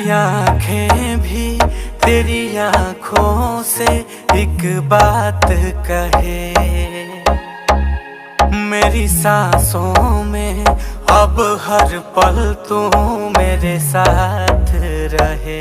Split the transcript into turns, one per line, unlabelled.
मेरी आंखें भी तेरी आंखों से एक बात कहे। मेरी सांसों में अब हर पल तू मेरे साथ रहे।